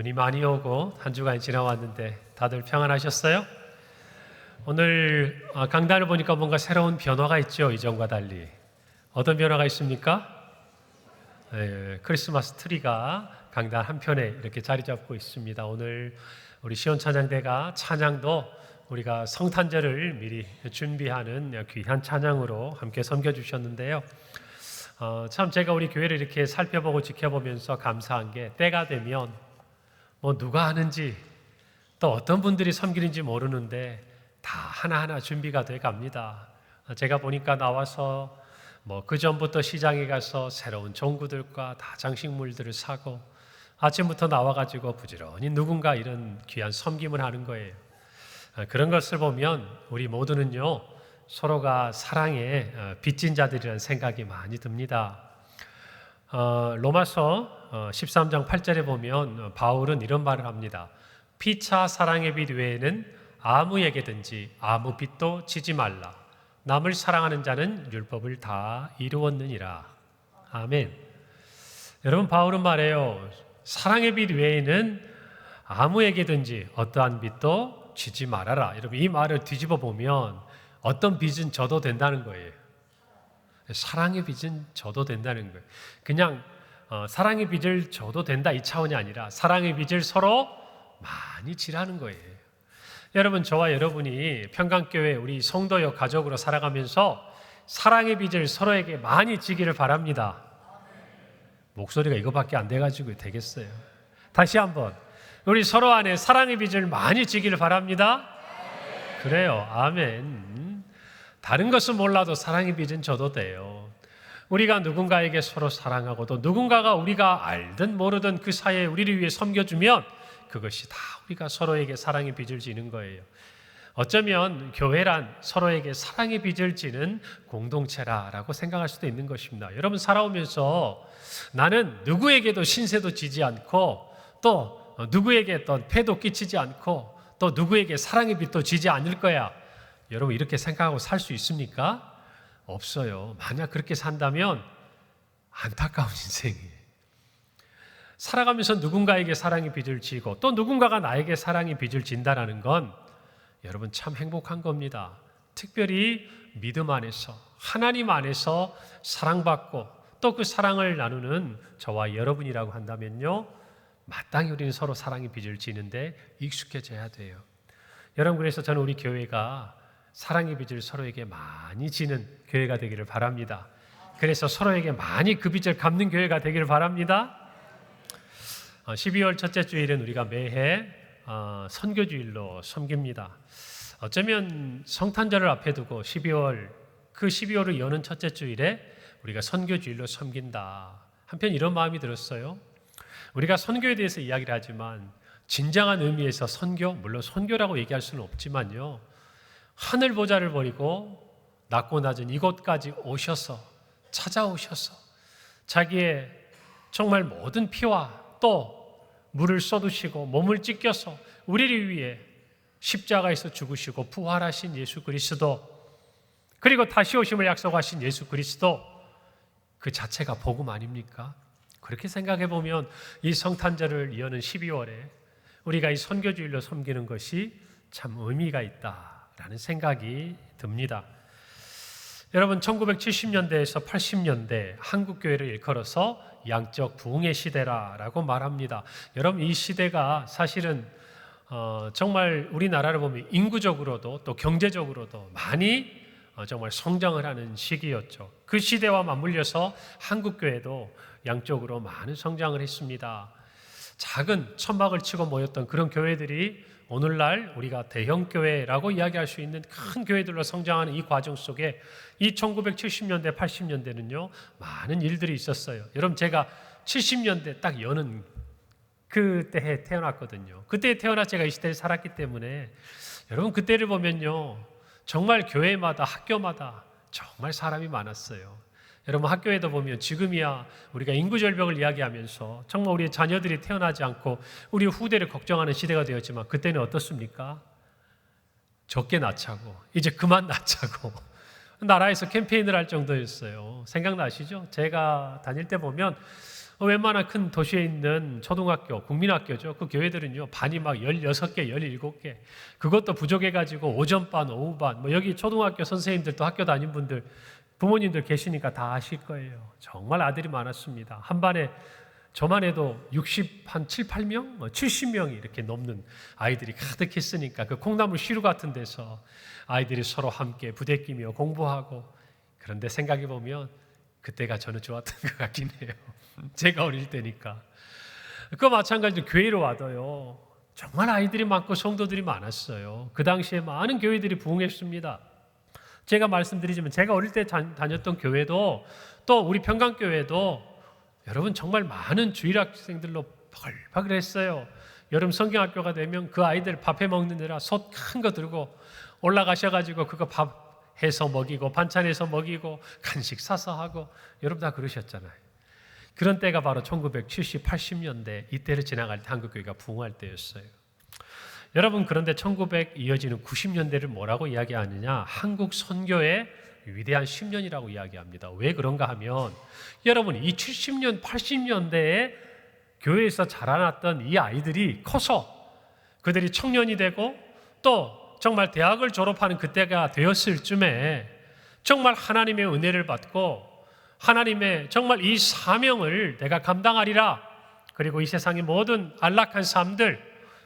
눈이 많이 오고 한 주간이 지나왔는데 다들 평안하셨어요? 오늘 강단을 보니까 뭔가 새로운 변화가 있죠. 이전과 달리. 어떤 변화가 있습니까? 크리스마스 트리가 강단 한편에 이렇게 자리 잡고 있습니다. 오늘 우리 시온찬양대가 찬양도 우리가 성탄절을 미리 준비하는 귀한 찬양으로 함께 섬겨주셨는데요. 참 제가 우리 교회를 이렇게 살펴보고 지켜보면서 감사한 게, 때가 되면 누가 하는지 또 어떤 분들이 섬기는지 모르는데 다 하나하나 준비가 돼 갑니다. 제가 보니까 나와서 그 전부터 시장에 가서 새로운 종구들과 다 장식물들을 사고 아침부터 나와가지고 부지런히 누군가 이런 귀한 섬김을 하는 거예요. 그런 것을 보면 우리 모두는요, 서로가 사랑에 빚진 자들이라는 생각이 많이 듭니다. 로마서 13장 8절에 보면 바울은 이런 말을 합니다. 피차 사랑의 빚 외에는 아무에게든지 아무 빚도 지지 말라. 남을 사랑하는 자는 율법을 다 이루었느니라. 아멘. 여러분, 바울은 말해요. 사랑의 빚 외에는 아무에게든지 어떠한 빚도 지지 말아라. 여러분, 이 말을 뒤집어 보면 어떤 빚은 져도 된다는 거예요. 사랑의 빚은 져도 된다는 거예요. 그냥 사랑의 빚을 져도 된다 이 차원이 아니라 사랑의 빚을 서로 많이 지라는 거예요. 여러분, 저와 여러분이 평강교회 우리 성도여 가족으로 살아가면서 사랑의 빚을 서로에게 많이 지기를 바랍니다. 목소리가 이거밖에 안 돼가지고 되겠어요. 다시 한번, 우리 서로 안에 사랑의 빚을 많이 지기를 바랍니다. 그래요. 아멘. 다른 것은 몰라도 사랑의 빚은 져도 돼요. 우리가 누군가에게 서로 사랑하고 또 누군가가 우리가 알든 모르든 그 사이에 우리를 위해 섬겨주면 그것이 다 우리가 서로에게 사랑의 빚을 지는 거예요. 어쩌면 교회란 서로에게 사랑의 빚을 지는 공동체라고 생각할 수도 있는 것입니다. 여러분, 살아오면서 나는 누구에게도 신세도 지지 않고 또 누구에게 어떤 폐도 끼치지 않고 또 누구에게 사랑의 빚도 지지 않을 거야. 여러분, 이렇게 생각하고 살 수 있습니까? 없어요. 만약 그렇게 산다면 안타까운 인생이에요. 살아가면서 누군가에게 사랑의 빚을 지고 또 누군가가 나에게 사랑의 빚을 진다라는 건 여러분 참 행복한 겁니다. 특별히 믿음 안에서, 하나님 안에서 사랑받고 또 그 사랑을 나누는 저와 여러분이라고 한다면요, 마땅히 우리는 서로 사랑의 빚을 지는데 익숙해져야 돼요. 여러분, 그래서 저는 우리 교회가 사랑의 빚을 서로에게 많이 지는 교회가 되기를 바랍니다. 그래서 서로에게 많이 그 빚을 갚는 교회가 되기를 바랍니다. 12월 첫째 주일은 우리가 매해 선교주일로 섬깁니다. 어쩌면 성탄절을 앞에 두고 12월을 여는 첫째 주일에 우리가 선교주일로 섬긴다. 한편 이런 마음이 들었어요. 우리가 선교에 대해서 이야기를 하지만 진정한 의미에서 선교, 물론 선교라고 얘기할 수는 없지만요, 하늘 보좌를 버리고 낮고 낮은 이곳까지 오셔서, 찾아오셔서 자기의 정말 모든 피와 또 물을 쏟으시고 몸을 찢겨서 우리를 위해 십자가에서 죽으시고 부활하신 예수 그리스도, 그리고 다시 오심을 약속하신 예수 그리스도, 그 자체가 복음 아닙니까? 그렇게 생각해 보면 이 성탄절을 여는 12월에 우리가 이 선교주일로 섬기는 것이 참 의미가 있다라는 생각이 듭니다. 여러분, 1970년대에서 80년대 한국교회를 일컬어서 양적 부흥의 시대라고 말합니다. 여러분, 이 시대가 사실은 정말 우리나라를 보면 인구적으로도 또 경제적으로도 많이 정말 성장을 하는 시기였죠. 그 시대와 맞물려서 한국교회도 양적으로 많은 성장을 했습니다. 작은 천막을 치고 모였던 그런 교회들이 오늘날 우리가 대형교회라고 이야기할 수 있는 큰 교회들로 성장하는 이 과정 속에 이 1970년대, 80년대는요, 많은 일들이 있었어요. 여러분, 제가 70년대 딱 여는 그때에 태어났거든요. 그때에 태어나 제가 이 시대에 살았기 때문에 여러분, 그때를 보면요, 정말 교회마다 학교마다 정말 사람이 많았어요. 여러분, 학교에도 보면 지금이야 우리가 인구절벽을 이야기하면서 정말 우리의 자녀들이 태어나지 않고 우리 후대를 걱정하는 시대가 되었지만 그때는 어떻습니까? 적게 낳자고, 이제 그만 낳자고 나라에서 캠페인을 할 정도였어요. 생각나시죠? 제가 다닐 때 보면 웬만한 큰 도시에 있는 초등학교, 국민학교죠. 그 교회들은요, 반이 막 16개, 17개. 그것도 부족해가지고 오전반, 오후반. 뭐 여기 초등학교 선생님들도 학교 다닌 분들, 부모님들 계시니까 다 아실 거예요. 정말 아들이 많았습니다. 한 반에 저만 해도 60, 7, 8명, 70명이 이렇게 넘는 아이들이 가득했으니까 그 콩나물 시루 같은 데서 아이들이 서로 함께 부대끼며 공부하고. 그런데 생각해 보면 그때가 저는 좋았던 것 같긴 해요. 제가 어릴 때니까. 그 마찬가지로 교회로 와도요, 정말 아이들이 많고 성도들이 많았어요. 그 당시에 많은 교회들이 부흥했습니다. 제가 말씀드리지만 제가 어릴 때 다녔던 교회도 또 우리 평강교회도 여러분 정말 많은 주일학생들로 바글바글했어요. 여름 성경학교가 되면 그 아이들 밥해 먹느라 솥 큰 거 들고 올라가셔가지고 그거 밥 해서 먹이고 반찬해서 먹이고 간식 사서 하고, 여러분 다 그러셨잖아요. 그런 때가 바로 1970, 80년대 이때를 지나갈 때 한국교회가 부흥할 때였어요. 여러분, 그런데 1900 이어지는 90년대를 뭐라고 이야기하느냐? 한국 선교의 위대한 10년이라고 이야기합니다. 왜 그런가 하면 여러분, 이 70년, 80년대에 교회에서 자라났던 이 아이들이 커서 그들이 청년이 되고 또 정말 대학을 졸업하는 그때가 되었을 쯤에 정말 하나님의 은혜를 받고 하나님의 정말 이 사명을 내가 감당하리라. 그리고 이 세상의 모든 안락한 삶들,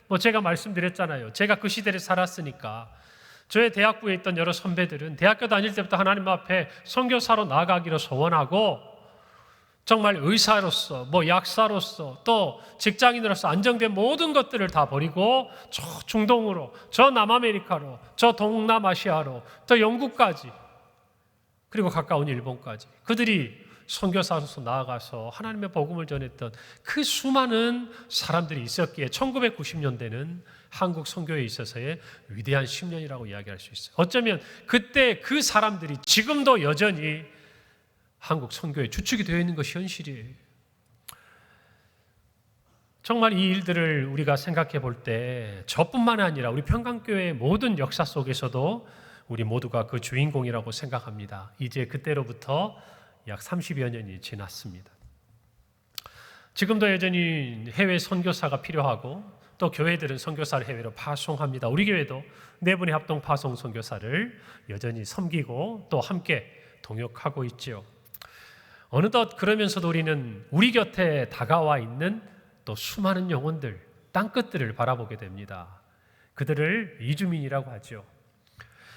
뭐 제가 말씀드렸잖아요. 제가 그 시대를 살았으니까 저의 대학부에 있던 여러 선배들은 대학교 다닐 때부터 하나님 앞에 선교사로 나아가기로 소원하고 정말 의사로서, 뭐 약사로서, 또 직장인으로서 안정된 모든 것들을 다 버리고 저 중동으로, 저 남아메리카로, 저 동남아시아로, 또 영국까지, 그리고 가까운 일본까지 그들이 선교사로서 나아가서 하나님의 복음을 전했던 그 수많은 사람들이 있었기에 1990년대는 한국 선교에 있어서의 위대한 10년이라고 이야기할 수 있어요. 어쩌면 그때 그 사람들이 지금도 여전히 한국 선교의 주축이 되어 있는 것이 현실이에요. 정말 이 일들을 우리가 생각해 볼 때 저뿐만 아니라 우리 평강교회의 모든 역사 속에서도 우리 모두가 그 주인공이라고 생각합니다. 이제 그때로부터 약 30여 년이 지났습니다. 지금도 여전히 해외 선교사가 필요하고 또 교회들은 선교사를 해외로 파송합니다. 우리 교회도 4분의 합동 파송 선교사를 여전히 섬기고 또 함께 동역하고 있죠. 어느덧 그러면서도 우리는 우리 곁에 다가와 있는 또 수많은 영혼들, 땅끝들을 바라보게 됩니다. 그들을 이주민이라고 하죠.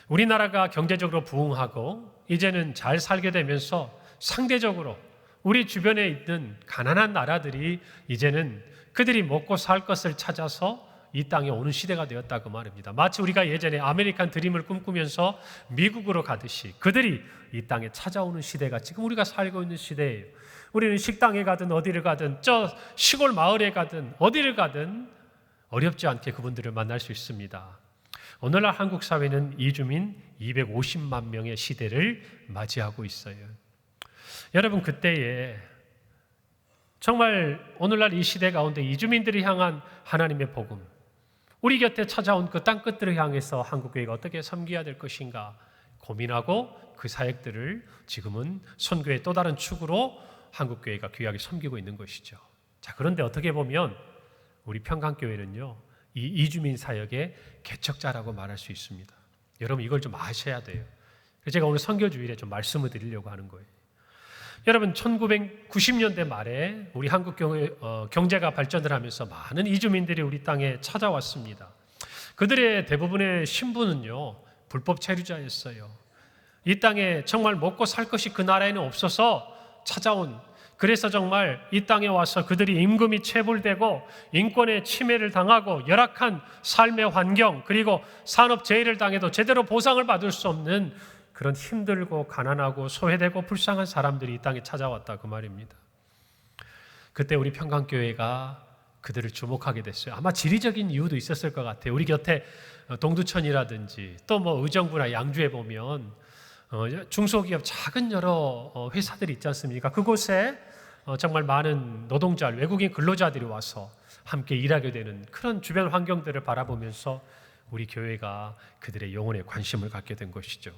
우리나라가 경제적으로 부흥하고 이제는 잘 살게 되면서 상대적으로 우리 주변에 있는 가난한 나라들이 이제는 그들이 먹고 살 것을 찾아서 이 땅에 오는 시대가 되었다고 말입니다. 마치 우리가 예전에 아메리칸 드림을 꿈꾸면서 미국으로 가듯이 그들이 이 땅에 찾아오는 시대가 지금 우리가 살고 있는 시대예요. 우리는 식당에 가든 어디를 가든 저 시골 마을에 가든 어디를 가든 어렵지 않게 그분들을 만날 수 있습니다. 오늘날 한국 사회는 이주민 250만 명의 시대를 맞이하고 있어요. 여러분, 그때에 정말 오늘날 이 시대 가운데 이주민들을 향한 하나님의 복음, 우리 곁에 찾아온 그 땅끝들을 향해서 한국교회가 어떻게 섬겨야 될 것인가 고민하고 그 사역들을 지금은 선교의 또 다른 축으로 한국교회가 귀하게 섬기고 있는 것이죠. 자, 그런데 어떻게 보면 우리 평강교회는요, 이 이주민 사역의 개척자라고 말할 수 있습니다. 여러분, 이걸 좀 아셔야 돼요. 그래서 제가 오늘 선교주일에 좀 말씀을 드리려고 하는 거예요. 여러분, 1990년대 말에 우리 한국 경제가 발전을 하면서 많은 이주민들이 우리 땅에 찾아왔습니다. 그들의 대부분의 신분은요, 불법 체류자였어요. 이 땅에 정말 먹고 살 것이 그 나라에는 없어서 찾아온, 그래서 정말 이 땅에 와서 그들이 임금이 체불되고 인권의 침해를 당하고 열악한 삶의 환경, 그리고 산업재해를 당해도 제대로 보상을 받을 수 없는 그런 힘들고 가난하고 소외되고 불쌍한 사람들이 이 땅에 찾아왔다, 그 말입니다. 그때 우리 평강교회가 그들을 주목하게 됐어요. 아마 지리적인 이유도 있었을 것 같아요. 우리 곁에 동두천이라든지 또 뭐 의정부나 양주에 보면 중소기업 작은 여러 회사들이 있지 않습니까? 그곳에 정말 많은 노동자, 외국인 근로자들이 와서 함께 일하게 되는 그런 주변 환경들을 바라보면서 우리 교회가 그들의 영혼에 관심을 갖게 된 것이죠.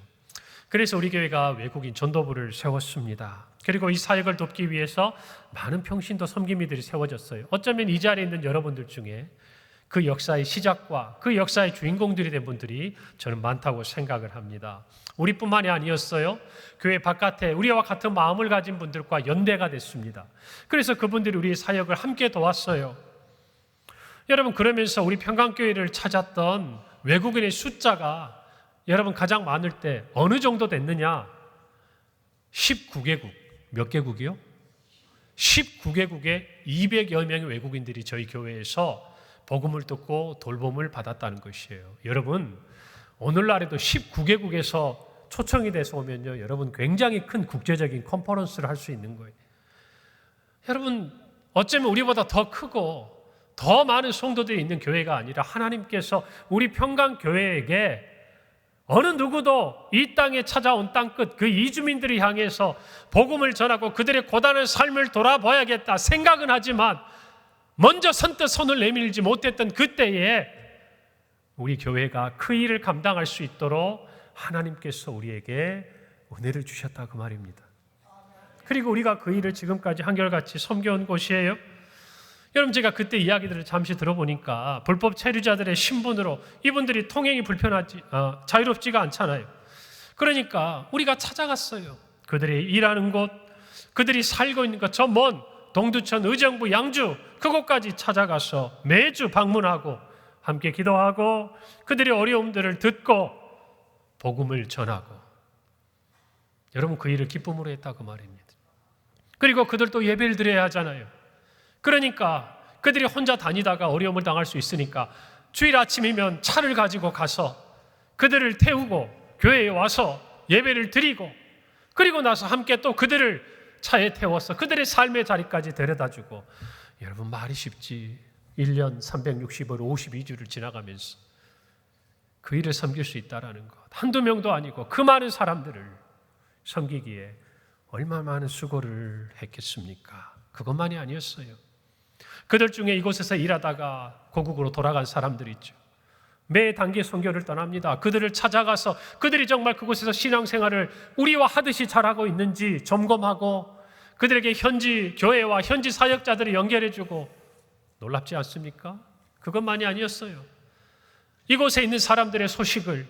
그래서 우리 교회가 외국인 전도부를 세웠습니다. 그리고 이 사역을 돕기 위해서 많은 평신도 섬김이들이 세워졌어요. 어쩌면 이 자리에 있는 여러분들 중에 그 역사의 시작과 그 역사의 주인공들이 된 분들이 저는 많다고 생각을 합니다. 우리뿐만이 아니었어요. 교회 바깥에 우리와 같은 마음을 가진 분들과 연대가 됐습니다. 그래서 그분들이 우리의 사역을 함께 도왔어요. 여러분, 그러면서 우리 평강교회를 찾았던 외국인의 숫자가 여러분 가장 많을 때 어느 정도 됐느냐? 19개국. 몇 개국이요? 19개국에 200여 명의 외국인들이 저희 교회에서 복음을 듣고 돌봄을 받았다는 것이에요. 여러분, 오늘날에도 19개국에서 초청이 돼서 오면요, 여러분 굉장히 큰 국제적인 컨퍼런스를 할 수 있는 거예요. 여러분, 어쩌면 우리보다 더 크고 더 많은 성도들이 있는 교회가 아니라 하나님께서 우리 평강교회에게 어느 누구도 이 땅에 찾아온 땅끝 그 이주민들을 향해서 복음을 전하고 그들의 고단한 삶을 돌아봐야겠다 생각은 하지만 먼저 선뜻 손을 내밀지 못했던 그때에 우리 교회가 그 일을 감당할 수 있도록 하나님께서 우리에게 은혜를 주셨다 그 말입니다. 그리고 우리가 그 일을 지금까지 한결같이 섬겨온 곳이에요. 여러분, 제가 그때 이야기들을 잠시 들어보니까 불법 체류자들의 신분으로 이분들이 통행이 자유롭지가 않잖아요. 그러니까 우리가 찾아갔어요. 그들이 일하는 곳, 그들이 살고 있는 것, 저 먼 동두천, 의정부, 양주 그곳까지 찾아가서 매주 방문하고 함께 기도하고 그들의 어려움들을 듣고 복음을 전하고, 여러분 그 일을 기쁨으로 했다고 말입니다. 그리고 그들도 예배를 드려야 하잖아요. 그러니까 그들이 혼자 다니다가 어려움을 당할 수 있으니까 주일 아침이면 차를 가지고 가서 그들을 태우고 교회에 와서 예배를 드리고, 그리고 나서 함께 또 그들을 차에 태워서 그들의 삶의 자리까지 데려다주고. 여러분, 말이 쉽지. 1년 365일 52주를 지나가면서 그 일을 섬길 수 있다는 것, 한두 명도 아니고 그 많은 사람들을 섬기기에 얼마나 많은 수고를 했겠습니까? 그것만이 아니었어요. 그들 중에 이곳에서 일하다가 고국으로 돌아간 사람들이 있죠. 매 단기 선교를 떠납니다. 그들을 찾아가서 그들이 정말 그곳에서 신앙생활을 우리와 하듯이 잘하고 있는지 점검하고 그들에게 현지 교회와 현지 사역자들을 연결해주고. 놀랍지 않습니까? 그것만이 아니었어요. 이곳에 있는 사람들의 소식을,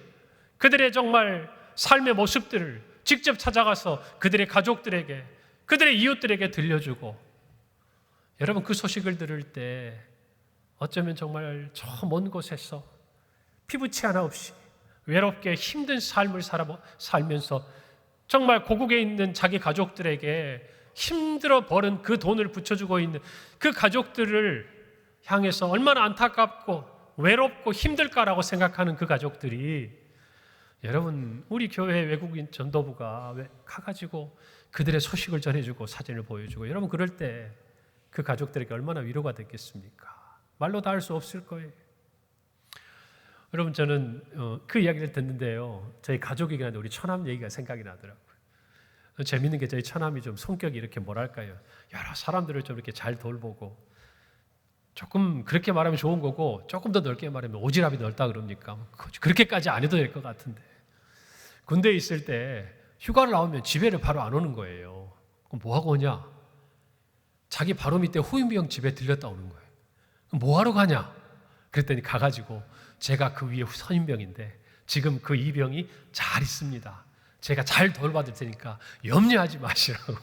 그들의 정말 삶의 모습들을 직접 찾아가서 그들의 가족들에게, 그들의 이웃들에게 들려주고. 여러분, 그 소식을 들을 때 어쩌면 정말 저 먼 곳에서 피부치 하나 없이 외롭게 힘든 삶을 살면서 정말 고국에 있는 자기 가족들에게 힘들어 버는 그 돈을 붙여주고 있는 그 가족들을 향해서 얼마나 안타깝고 외롭고 힘들까라고 생각하는 그 가족들이, 여러분 우리 교회 외국인 전도부가 가가지고 그들의 소식을 전해주고 사진을 보여주고, 여러분 그럴 때 그 가족들에게 얼마나 위로가 됐겠습니까? 말로 다 할 수 없을 거예요. 여러분, 저는 그 이야기를 듣는데요, 저희 가족이긴 한데 우리 처남 얘기가 생각이 나더라고요. 재밌는 게 저희 처남이 좀 성격이 이렇게 뭐랄까요, 여러 사람들을 좀 이렇게 잘 돌보고, 조금 그렇게 말하면 좋은 거고 조금 더 넓게 말하면 오지랖이 넓다 그럽니까? 그렇게까지 안 해도 될 것 같은데, 군대에 있을 때 휴가를 나오면 집에를 바로 안 오는 거예요. 그럼 뭐 하고 오냐? 자기 바로 밑에 호위병 집에 들렸다 오는 거예요. 그럼 뭐 하러 가냐? 그랬더니 가가지고 제가 그 위에 선임병인데 지금 그 이병이 잘 있습니다. 제가 잘 돌봐줄 테니까 염려하지 마시라고.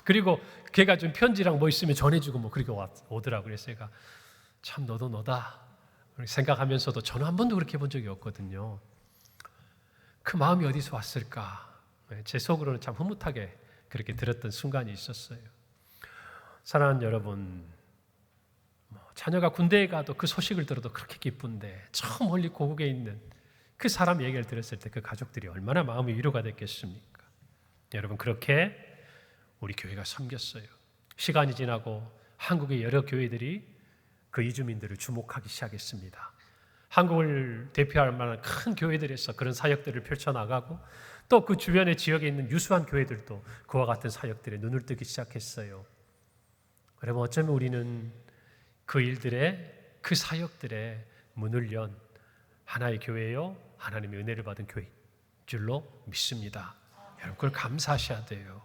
그리고 걔가 좀 편지랑 뭐 있으면 전해주고 뭐 그렇게 오더라고요. 그래서 제가 참 너도 너다 생각하면서도 저는 한 번도 그렇게 본 적이 없거든요. 그 마음이 어디서 왔을까? 제 속으로는 참 흐뭇하게 그렇게 들었던 순간이 있었어요. 사랑하는 여러분, 자녀가 군대에 가도 그 소식을 들어도 그렇게 기쁜데 저 멀리 고국에 있는 그 사람 얘기를 들었을 때 그 가족들이 얼마나 마음이 위로가 됐겠습니까? 여러분, 그렇게 우리 교회가 섬겼어요. 시간이 지나고 한국의 여러 교회들이 그 이주민들을 주목하기 시작했습니다. 한국을 대표할 만한 큰 교회들에서 그런 사역들을 펼쳐나가고 또 그 주변의 지역에 있는 유수한 교회들도 그와 같은 사역들에 눈을 뜨기 시작했어요. 여러분, 어쩌면 우리는 그 일들의, 그 사역들의 문을 연 하나의 교회요, 하나님의 은혜를 받은 줄로 믿습니다. 여러분 그걸 감사하셔야 돼요.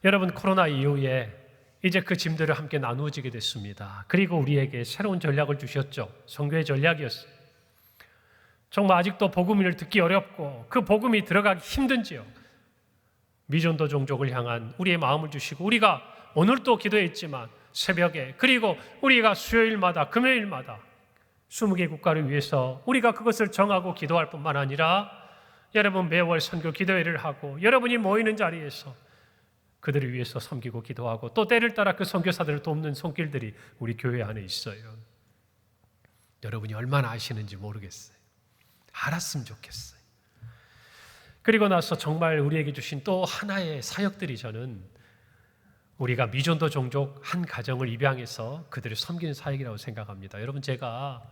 여러분 코로나 이후에 이제 그 짐들을 함께 나누어지게 됐습니다. 그리고 우리에게 새로운 전략을 주셨죠. 선교의 전략이었어요. 정말 아직도 복음을 듣기 어렵고 그 복음이 들어가기 힘든 지역, 미전도 종족을 향한 우리의 마음을 주시고 우리가 오늘도 기도했지만 새벽에 그리고 우리가 수요일마다 금요일마다 20개 국가를 위해서 우리가 그것을 정하고 기도할 뿐만 아니라 여러분 매월 선교 기도회를 하고 여러분이 모이는 자리에서 그들을 위해서 섬기고 기도하고 또 때를 따라 그 선교사들을 돕는 손길들이 우리 교회 안에 있어요. 여러분이 얼마나 아시는지 모르겠어요. 알았으면 좋겠어요. 그리고 나서 정말 우리에게 주신 또 하나의 사역들이 저는 우리가 미전도 종족 한 가정을 입양해서 그들을 섬기는 사역이라고 생각합니다. 여러분 제가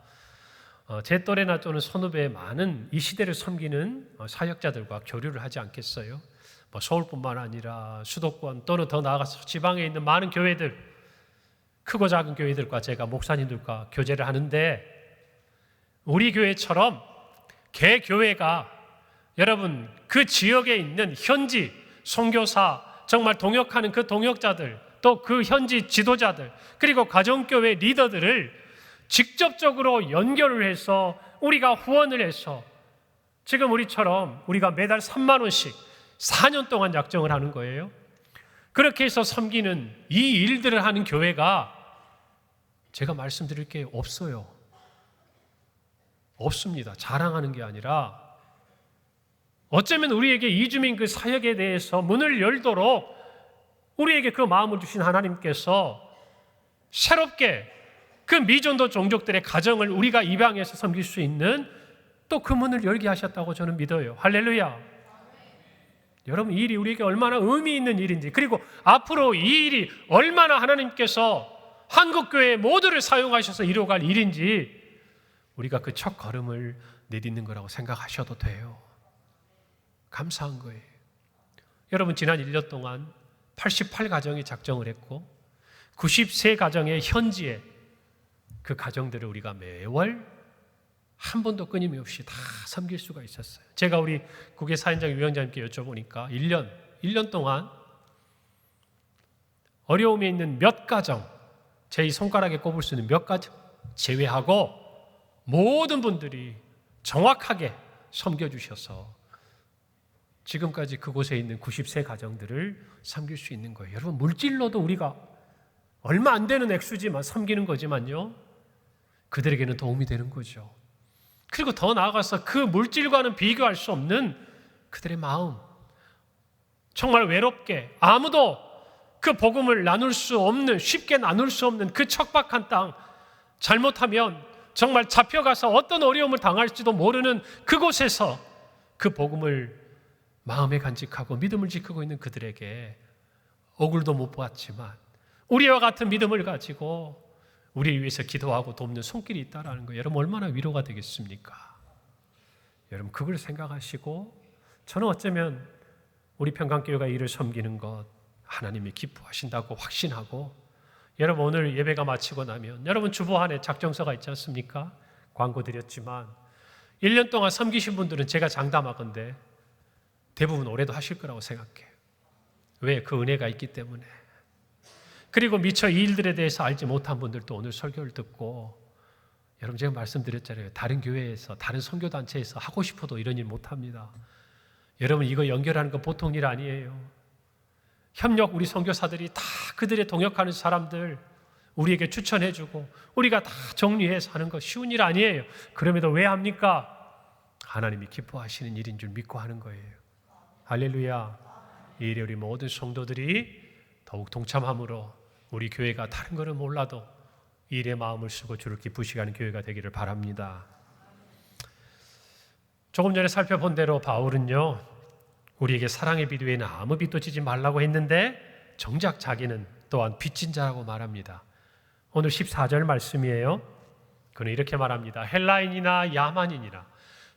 제 또래나 또는 선후배의 많은 이 시대를 섬기는 사역자들과 교류를 하지 않겠어요? 서울뿐만 아니라 수도권 또는 더 나아가서 지방에 있는 많은 교회들, 크고 작은 교회들과 제가 목사님들과 교제를 하는데 우리 교회처럼 개교회가 여러분 그 지역에 있는 현지 선교사 정말 동역하는 그 동역자들 또 그 현지 지도자들 그리고 가정교회 리더들을 직접적으로 연결을 해서 우리가 후원을 해서 지금 우리처럼 우리가 매달 3만 원씩 4년 동안 약정을 하는 거예요. 그렇게 해서 섬기는 이 일들을 하는 교회가 제가 말씀드릴 게 없어요. 없습니다. 자랑하는 게 아니라 어쩌면 우리에게 이주민 그 사역에 대해서 문을 열도록 우리에게 그 마음을 주신 하나님께서 새롭게 그 미전도 종족들의 가정을 우리가 입양해서 섬길 수 있는 또 그 문을 열게 하셨다고 저는 믿어요. 할렐루야. 여러분 이 일이 우리에게 얼마나 의미 있는 일인지 그리고 앞으로 이 일이 얼마나 하나님께서 한국교회 모두를 사용하셔서 이루어갈 일인지 우리가 그 첫 걸음을 내딛는 거라고 생각하셔도 돼요. 감사한 거예요. 여러분 지난 1년 동안 88가정이 작정을 했고 93가정의 현지에 그 가정들을 우리가 매월 한 번도 끊임없이 다 섬길 수가 있었어요. 제가 우리 국외 사연장 위원장님께 여쭤보니까 1년 동안 어려움에 있는 몇 가정, 제 손가락에 꼽을 수 있는 몇 가정 제외하고 모든 분들이 정확하게 섬겨주셔서 지금까지 그곳에 있는 93가정들을 섬길 수 있는 거예요. 여러분 물질로도 우리가 얼마 안 되는 액수지만 섬기는 거지만요 그들에게는 도움이 되는 거죠. 그리고 더 나아가서 그 물질과는 비교할 수 없는 그들의 마음, 정말 외롭게 아무도 그 복음을 나눌 수 없는, 쉽게 나눌 수 없는 그 척박한 땅, 잘못하면 정말 잡혀가서 어떤 어려움을 당할지도 모르는 그곳에서 그 복음을 마음에 간직하고 믿음을 지키고 있는 그들에게 얼굴도 못 보았지만 우리와 같은 믿음을 가지고 우리를 위해서 기도하고 돕는 손길이 있다는 거예요. 여러분 얼마나 위로가 되겠습니까? 여러분 그걸 생각하시고 저는 어쩌면 우리 평강교회가 이를 섬기는 것 하나님이 기뻐하신다고 확신하고 여러분 오늘 예배가 마치고 나면 여러분 주보 안에 작정서가 있지 않습니까? 광고 드렸지만 1년 동안 섬기신 분들은 제가 장담하건대 대부분 올해도 하실 거라고 생각해요. 왜? 그 은혜가 있기 때문에. 그리고 미처 이 일들에 대해서 알지 못한 분들도 오늘 설교를 듣고 여러분 제가 말씀드렸잖아요. 다른 교회에서 다른 선교단체에서 하고 싶어도 이런 일 못합니다. 여러분 이거 연결하는 건 보통 일 아니에요. 협력 우리 선교사들이 다 그들의 동역하는 사람들 우리에게 추천해주고 우리가 다 정리해서 하는 거 쉬운 일 아니에요. 그럼에도 왜 합니까? 하나님이 기뻐하시는 일인 줄 믿고 하는 거예요. 할렐루야. 이 일에 우리 모든 성도들이 더욱 동참함으로 우리 교회가 다른 거는 몰라도 이 일에 마음을 쓰고 주를 기쁘시게 하는 교회가 되기를 바랍니다. 조금 전에 살펴본 대로 바울은요 우리에게 사랑의 빛 외에는 아무 빛도 지지 말라고 했는데 정작 자기는 또한 빚진 자라고 말합니다. 오늘 14절 말씀이에요. 그는 이렇게 말합니다. 헬라인이나 야만인이나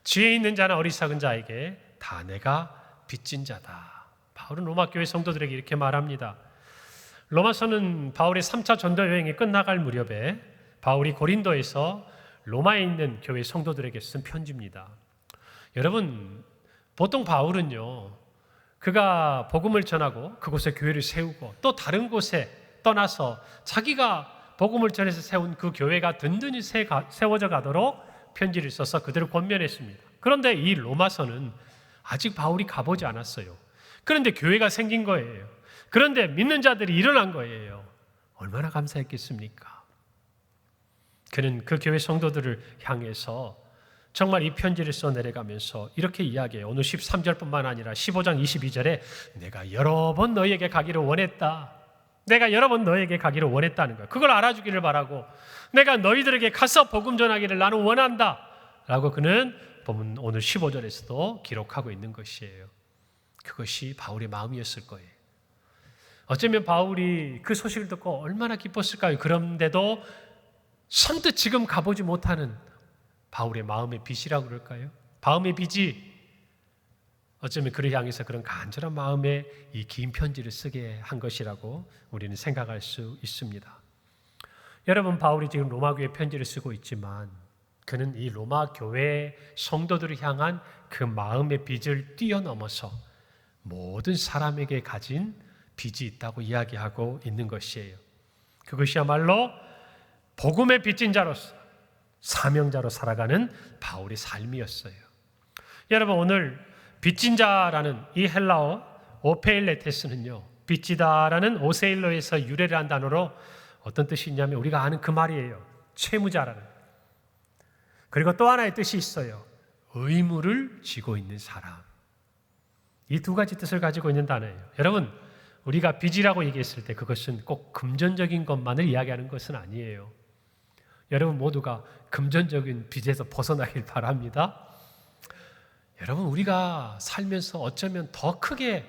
지혜 있는 자나 어리석은 자에게 다 내가 빚진 자다. 바울은 로마 교회 성도들에게 이렇게 말합니다. 로마서는 바울의 3차 전도 여행이 끝나갈 무렵에 바울이 고린도에서 로마에 있는 교회 성도들에게 쓴 편지입니다. 여러분 보통 바울은요, 그가 복음을 전하고 그곳에 교회를 세우고 또 다른 곳에 떠나서 자기가 복음을 전해서 세운 그 교회가 든든히 세워져 가도록 편지를 써서 그들을 권면했습니다. 그런데 이 로마서는 아직 바울이 가보지 않았어요. 그런데 교회가 생긴 거예요. 그런데 믿는 자들이 일어난 거예요. 얼마나 감사했겠습니까? 그는 그 교회 성도들을 향해서 정말 이 편지를 써내려가면서 이렇게 이야기해요. 오늘 13절뿐만 아니라 15장 22절에 내가 여러 번 너희에게 가기를 원했다. 내가 여러 번 너희에게 가기를 원했다는 거예요. 그걸 알아주기를 바라고 내가 너희들에게 가서 복음 전하기를 나는 원한다 라고 그는 보면 오늘 15절에서도 기록하고 있는 것이에요. 그것이 바울의 마음이었을 거예요. 어쩌면 바울이 그 소식을 듣고 얼마나 기뻤을까요? 그런데도 선뜻 지금 가보지 못하는 바울의 마음의 빚이라고 그럴까요? 마음의 빚이 어쩌면 그를 향해서 그런 간절한 마음에 이 긴 편지를 쓰게 한 것이라고 우리는 생각할 수 있습니다. 여러분, 바울이 지금 로마 교회 편지를 쓰고 있지만 그는 이 로마 교회 성도들을 향한 그 마음의 빚을 뛰어넘어서 모든 사람에게 가진 빚이 있다고 이야기하고 있는 것이에요. 그것이야말로 복음의 빚진 자로서 사명자로 살아가는 바울의 삶이었어요. 여러분, 오늘 빚진 자라는 이 헬라어 오페일레테스는요, 빚지다라는 오세일로에서 유래를 한 단어로 어떤 뜻이 있냐면 우리가 아는 그 말이에요. 채무자라는. 그리고 또 하나의 뜻이 있어요. 의무를 지고 있는 사람. 이 두 가지 뜻을 가지고 있는 단어예요. 여러분, 우리가 빚이라고 얘기했을 때 그것은 꼭 금전적인 것만을 이야기하는 것은 아니에요. 여러분 모두가 금전적인 빚에서 벗어나길 바랍니다. 여러분, 우리가 살면서 어쩌면 더 크게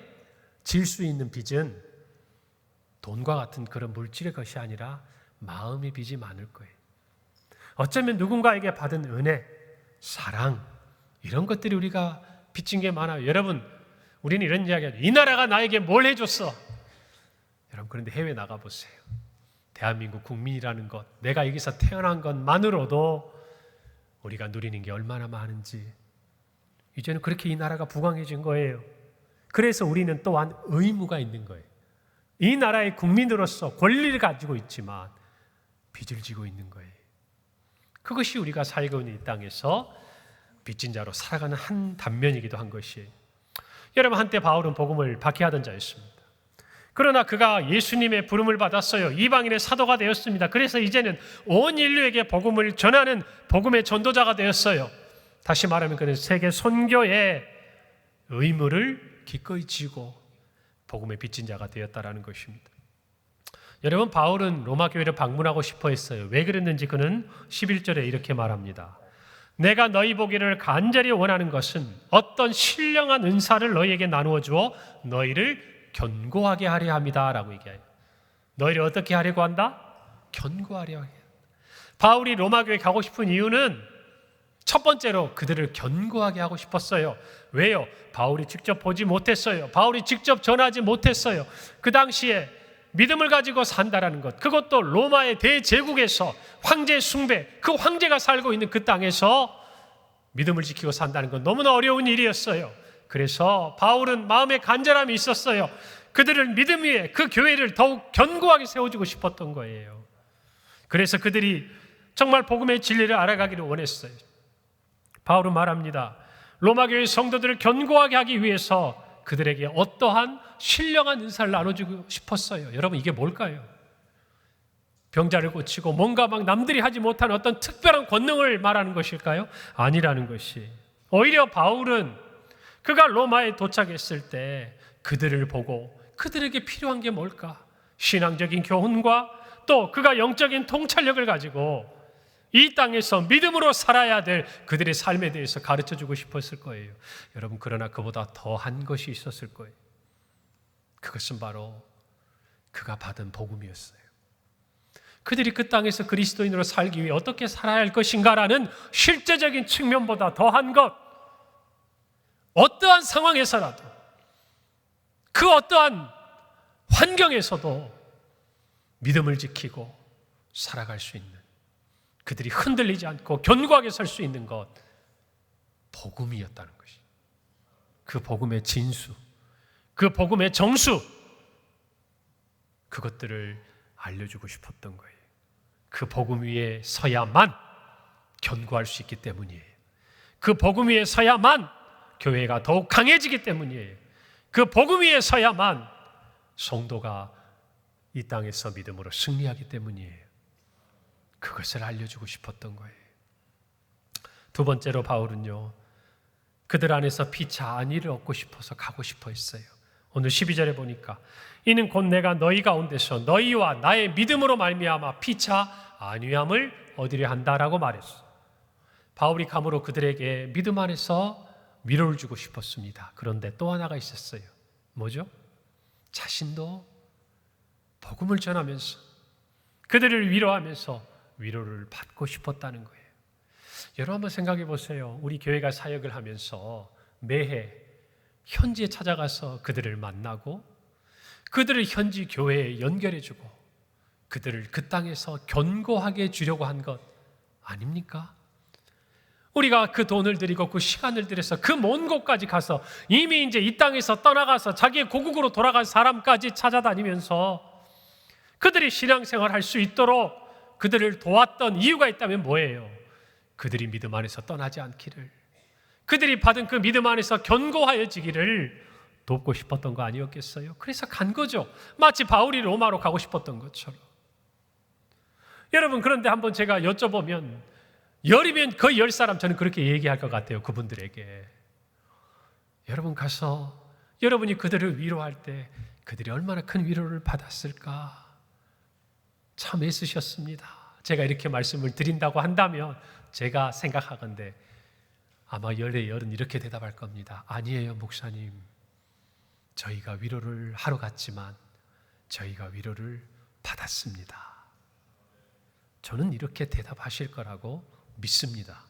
질 수 있는 빚은 돈과 같은 그런 물질의 것이 아니라 마음의 빚이 많을 거예요. 어쩌면 누군가에게 받은 은혜, 사랑, 이런 것들이 우리가 빚진 게 많아요. 여러분, 우리는 이런 이야기하죠. 이 나라가 나에게 뭘 해줬어? 여러분, 그런데 해외 나가보세요. 대한민국 국민이라는 것, 내가 여기서 태어난 것만으로도 우리가 누리는 게 얼마나 많은지. 이제는 그렇게 이 나라가 부강해진 거예요. 그래서 우리는 또한 의무가 있는 거예요. 이 나라의 국민으로서 권리를 가지고 있지만 빚을 지고 있는 거예요. 그것이 우리가 살고 있는 이 땅에서 빚진 자로 살아가는 한 단면이기도 한 것이에요. 여러분, 한때 바울은 복음을 박해하던 자였습니다. 그러나 그가 예수님의 부름을 받았어요. 이방인의 사도가 되었습니다. 그래서 이제는 온 인류에게 복음을 전하는 복음의 전도자가 되었어요. 다시 말하면 그는 세계 선교의 의무를 기꺼이 지고 복음의 빚진 자가 되었다라는 것입니다. 여러분, 바울은 로마 교회를 방문하고 싶어 했어요. 왜 그랬는지 그는 11절에 이렇게 말합니다. 내가 너희 보기를 간절히 원하는 것은 어떤 신령한 은사를 너희에게 나누어 주어 너희를 견고하게 하려 합니다 라고 얘기해요. 너희를 어떻게 하려고 한다? 견고하려 해요. 바울이 로마 교회에 가고 싶은 이유는 첫 번째로 그들을 견고하게 하고 싶었어요. 왜요? 바울이 직접 보지 못했어요. 바울이 직접 전하지 못했어요. 그 당시에 믿음을 가지고 산다라는 것, 그것도 로마의 대제국에서 황제 숭배, 그 황제가 살고 있는 그 땅에서 믿음을 지키고 산다는 건 너무나 어려운 일이었어요. 그래서 바울은 마음에 간절함이 있었어요. 그들을 믿음 위에 그 교회를 더욱 견고하게 세워주고 싶었던 거예요. 그래서 그들이 정말 복음의 진리를 알아가기를 원했어요. 바울은 말합니다. 로마 교회 성도들을 견고하게 하기 위해서 그들에게 어떠한 신령한 은사를 나눠주고 싶었어요. 여러분, 이게 뭘까요? 병자를 고치고 뭔가 막 남들이 하지 못한 어떤 특별한 권능을 말하는 것일까요? 아니라는 것이. 오히려 바울은 그가 로마에 도착했을 때 그들을 보고 그들에게 필요한 게 뭘까? 신앙적인 교훈과 또 그가 영적인 통찰력을 가지고 이 땅에서 믿음으로 살아야 될 그들의 삶에 대해서 가르쳐주고 싶었을 거예요. 여러분, 그러나 그보다 더한 것이 있었을 거예요. 그것은 바로 그가 받은 복음이었어요. 그들이 그 땅에서 그리스도인으로 살기 위해 어떻게 살아야 할 것인가라는 실제적인 측면보다 더한 것, 어떠한 상황에서라도 그 어떠한 환경에서도 믿음을 지키고 살아갈 수 있는, 그들이 흔들리지 않고 견고하게 설 수 있는 것, 복음이었다는 것이. 그 복음의 진수, 그 복음의 정수, 그것들을 알려주고 싶었던 거예요. 그 복음 위에 서야만 견고할 수 있기 때문이에요. 그 복음 위에 서야만 교회가 더욱 강해지기 때문이에요. 그 복음 위에 서야만 성도가 이 땅에서 믿음으로 승리하기 때문이에요. 그것을 알려주고 싶었던 거예요. 두 번째로 바울은요, 그들 안에서 피차 안위를 얻고 싶어서 가고 싶어 했어요. 오늘 12절에 보니까 이는 곧 내가 너희 가운데서 너희와 나의 믿음으로 말미암아 피차 안위함을 얻으려 한다라고 말했어. 바울이 감으로 그들에게 믿음 안에서 위로를 주고 싶었습니다. 그런데 또 하나가 있었어요. 뭐죠? 자신도 복음을 전하면서 그들을 위로하면서 위로를 받고 싶었다는 거예요. 여러분 한번 생각해 보세요. 우리 교회가 사역을 하면서 매해 현지에 찾아가서 그들을 만나고 그들을 현지 교회에 연결해주고 그들을 그 땅에서 견고하게 주려고 한 것 아닙니까? 우리가 그 돈을 들이고 그 시간을 들여서 그 먼 곳까지 가서 이미 이제 이 땅에서 떠나가서 자기의 고국으로 돌아간 사람까지 찾아다니면서 그들이 신앙생활 할 수 있도록 그들을 도왔던 이유가 있다면 뭐예요? 그들이 믿음 안에서 떠나지 않기를, 그들이 받은 그 믿음 안에서 견고하여지기를 돕고 싶었던 거 아니었겠어요? 그래서 간 거죠. 마치 바울이 로마로 가고 싶었던 것처럼. 여러분, 그런데 한번 제가 여쭤보면 열이면 거의 10사람 저는 그렇게 얘기할 것 같아요. 그분들에게. 여러분 가서 여러분이 그들을 위로할 때 그들이 얼마나 큰 위로를 받았을까? 참 애쓰셨습니다. 제가 이렇게 말씀을 드린다고 한다면 제가 생각하건대 아마 열의 열은 이렇게 대답할 겁니다. 아니에요, 목사님. 저희가 위로를 하러 갔지만 저희가 위로를 받았습니다. 저는 이렇게 대답하실 거라고 믿습니다.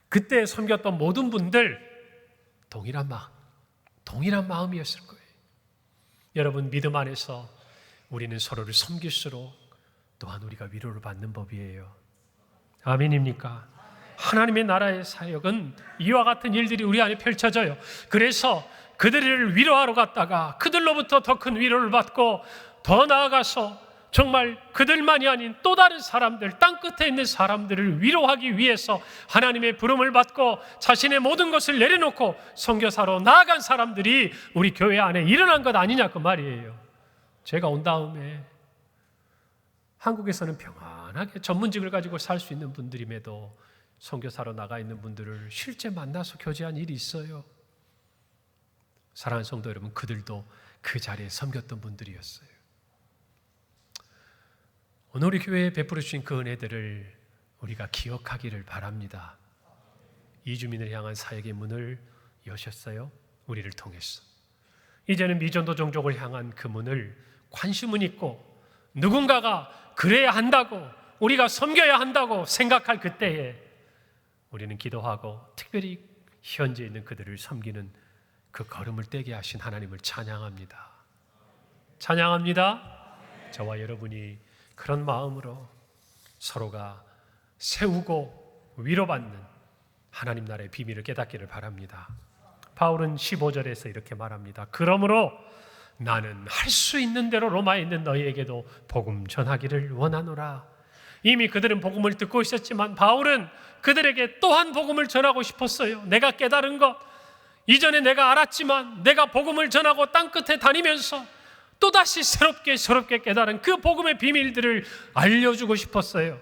그때 섬겼던 모든 분들 동일한 마음이었을 거예요. 여러분, 믿음 안에서 우리는 서로를 섬길수록 또한 우리가 위로를 받는 법이에요. 아멘입니까? 하나님의 나라의 사역은 이와 같은 일들이 우리 안에 펼쳐져요. 그래서 그들을 위로하러 갔다가 그들로부터 더 큰 위로를 받고 더 나아가서 정말 그들만이 아닌 또 다른 사람들, 땅끝에 있는 사람들을 위로하기 위해서 하나님의 부름을 받고 자신의 모든 것을 내려놓고 선교사로 나아간 사람들이 우리 교회 안에 일어난 것 아니냐 그 말이에요. 제가 온 다음에 한국에서는 평안하게 전문직을 가지고 살 수 있는 분들임에도 선교사로 나가 있는 분들을 실제 만나서 교제한 일이 있어요. 사랑하는 성도 여러분, 그들도 그 자리에 섬겼던 분들이었어요. 오늘 우리 교회에 베풀어 주신 그 은혜들을 우리가 기억하기를 바랍니다. 이주민을 향한 사역의 문을 여셨어요. 우리를 통해서. 이제는 미전도 종족을 향한 그 문을 관심은 있고 누군가가 그래야 한다고, 우리가 섬겨야 한다고 생각할 그때에 우리는 기도하고 특별히 현지에 있는 그들을 섬기는 그 걸음을 떼게 하신 하나님을 찬양합니다. 찬양합니다. 저와 여러분이 그런 마음으로 서로가 세우고 위로받는 하나님 나라의 비밀을 깨닫기를 바랍니다. 바울은 15절에서 이렇게 말합니다. 그러므로 나는 할 수 있는 대로 로마에 있는 너희에게도 복음 전하기를 원하노라. 이미 그들은 복음을 듣고 있었지만 바울은 그들에게 또한 복음을 전하고 싶었어요. 내가 깨달은 것, 이전에 내가 알았지만 내가 복음을 전하고 땅끝에 다니면서 또다시 새롭게 깨달은 그 복음의 비밀들을 알려주고 싶었어요.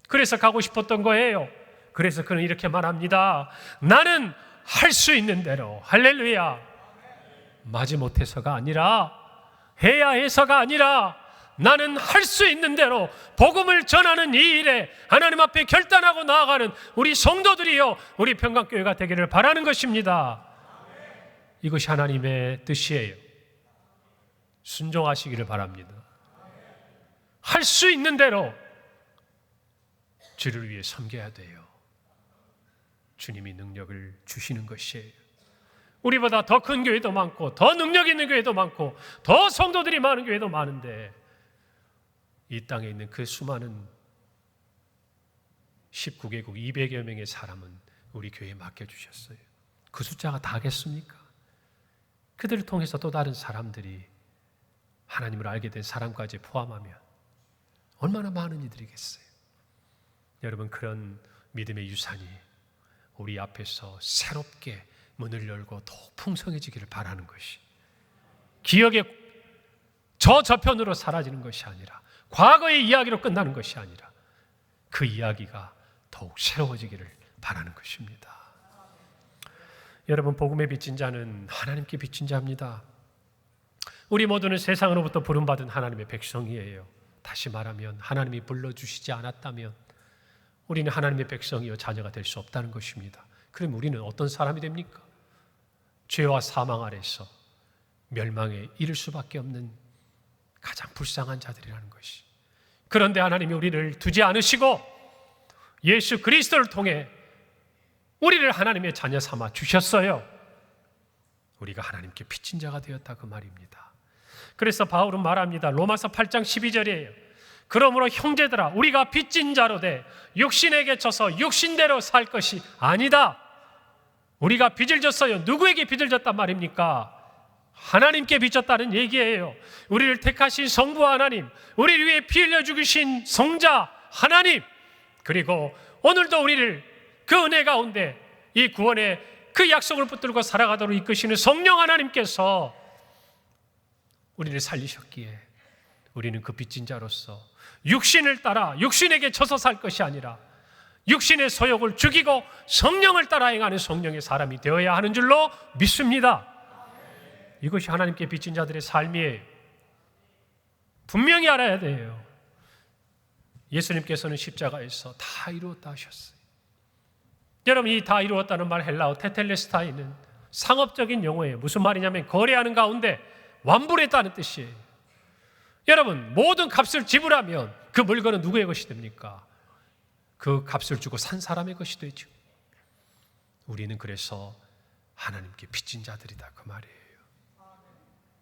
그래서 가고 싶었던 거예요. 그래서 그는 이렇게 말합니다. 나는 할 수 있는 대로, 할렐루야, 마지못해서가 아니라, 해야 해서가 아니라 나는 할 수 있는 대로 복음을 전하는 이 일에 하나님 앞에 결단하고 나아가는 우리 성도들이요, 우리 평강교회가 되기를 바라는 것입니다. 이것이 하나님의 뜻이에요. 순종하시기를 바랍니다. 할 수 있는 대로 주를 위해 섬겨야 돼요. 주님이 능력을 주시는 것이에요. 우리보다 더 큰 교회도 많고 더 능력 있는 교회도 많고 더 성도들이 많은 교회도 많은데 이 땅에 있는 그 수많은 19개국 200여 명의 사람은 우리 교회에 맡겨주셨어요. 그 숫자가 다겠습니까? 그들을 통해서 또 다른 사람들이 하나님을 알게 된 사람까지 포함하면 얼마나 많은 이들이겠어요. 여러분, 그런 믿음의 유산이 우리 앞에서 새롭게 문을 열고 더욱 풍성해지기를 바라는 것이, 기억의 저편으로 사라지는 것이 아니라, 과거의 이야기로 끝나는 것이 아니라 그 이야기가 더욱 새로워지기를 바라는 것입니다. 여러분, 복음의 빚진 자는 하나님께 빚진 자입니다. 우리 모두는 세상으로부터 부름받은 하나님의 백성이에요. 다시 말하면 하나님이 불러주시지 않았다면 우리는 하나님의 백성이요 자녀가 될 수 없다는 것입니다. 그럼 우리는 어떤 사람이 됩니까? 죄와 사망 아래서 멸망에 이를 수밖에 없는 가장 불쌍한 자들이라는 것이. 그런데 하나님이 우리를 두지 않으시고 예수 그리스도를 통해 우리를 하나님의 자녀 삼아 주셨어요. 우리가 하나님께 빚진 자가 되었다, 그 말입니다. 그래서 바울은 말합니다. 로마서 8장 12절이에요. 그러므로 형제들아, 우리가 빚진 자로 돼 육신에게 져서 육신대로 살 것이 아니다. 우리가 빚을 졌어요. 누구에게 빚을 졌단 말입니까? 하나님께 빚졌다는 얘기예요. 우리를 택하신 성부 하나님, 우리를 위해 피 흘려 죽으신 성자 하나님, 그리고 오늘도 우리를 그 은혜 가운데 이 구원의 그 약속을 붙들고 살아가도록 이끄시는 성령 하나님께서 우리를 살리셨기에 우리는 그 빚진 자로서 육신을 따라 육신에게 져서 살 것이 아니라 육신의 소욕을 죽이고 성령을 따라 행하는 성령의 사람이 되어야 하는 줄로 믿습니다. 이것이 하나님께 빚진 자들의 삶이에요. 분명히 알아야 돼요. 예수님께서는 십자가에서 다 이루었다 하셨어요. 여러분, 이 다 이루었다는 말 헬라어 테텔레스타이는 상업적인 용어예요. 무슨 말이냐면 거래하는 가운데 완불했다는 뜻이에요. 여러분, 모든 값을 지불하면 그 물건은 누구의 것이 됩니까? 그 값을 주고 산 사람의 것이 되죠. 우리는 그래서 하나님께 빚진 자들이다, 그 말이에요.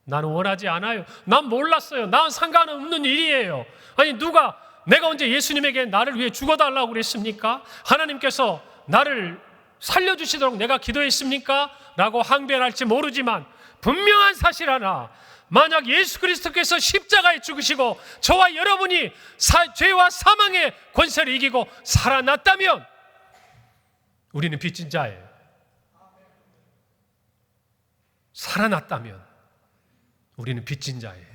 나는 원하지 않아요. 난 몰랐어요. 난 상관없는 일이에요. 아니, 누가 내가 언제 예수님에게 나를 위해 죽어달라고 그랬습니까? 하나님께서 나를 살려주시도록 내가 기도했습니까? 라고 항변할지 모르지만 분명한 사실 하나, 만약 예수 그리스도께서 십자가에 죽으시고 저와 여러분이 죄와 사망의 권세를 이기고 살아났다면 우리는 빚진 자예요. 살아났다면 우리는 빚진 자예요.